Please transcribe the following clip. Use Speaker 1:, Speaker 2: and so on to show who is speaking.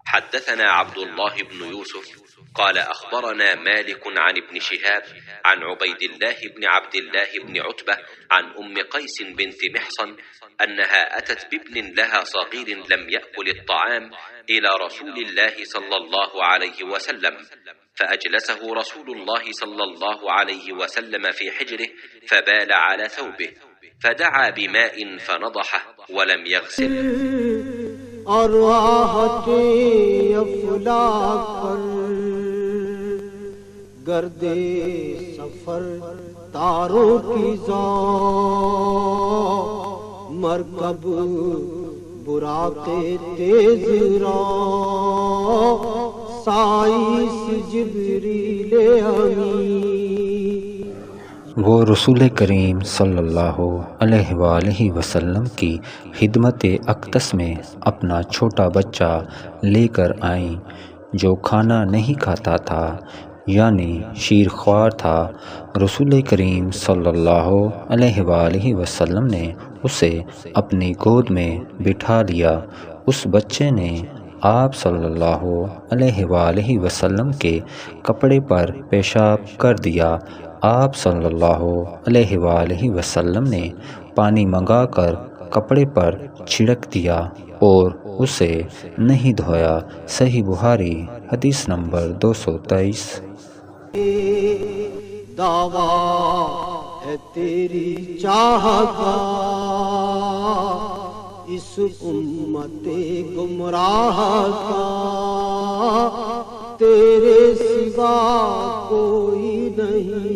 Speaker 1: حدثنا عبد الله بن يوسف قال أخبرنا مالك عن ابن شهاب عن عبيد الله بن عبد الله بن عتبة عن أم قيس بنت محصن أنها أتت بابن لها صغير لم يأكل الطعام إلى رسول الله صلى الله عليه وسلم، فأجلسه رسول الله صلى الله عليه وسلم في حجره فبال على ثوبه، فدعا بماء فنضحه ولم يغسله.
Speaker 2: और राहते अफलाक पर गर्दे सफर तारों की ज़ौ मरकब बुराके तेज रो साइस जिब्रीले अमीन।
Speaker 3: वो रसूल करीम सल्लल्लाहु अलैहि वसल्लम की खिदमत अक़दस में अपना छोटा बच्चा लेकर आईं जो खाना नहीं खाता था, यानी शीरख्वार था। रसूल करीम सल्लल्लाहु अलैहि वसल्लम ने उसे अपनी गोद में बिठा लिया। उस बच्चे ने आप सल्लल्लाहु अलैहि वसल्लम के कपड़े पर पेशाब कर दिया। आप सल्लल्लाहु अलैहि वसल्लम ने पानी मंगाकर कपड़े पर छिड़क दिया और उसे नहीं धोया। सही बुखारी हदीस नंबर 223।
Speaker 2: दावा है तेरी चाहत का इस उम्मते गुमराह का, तेरे सिवा कोई नहीं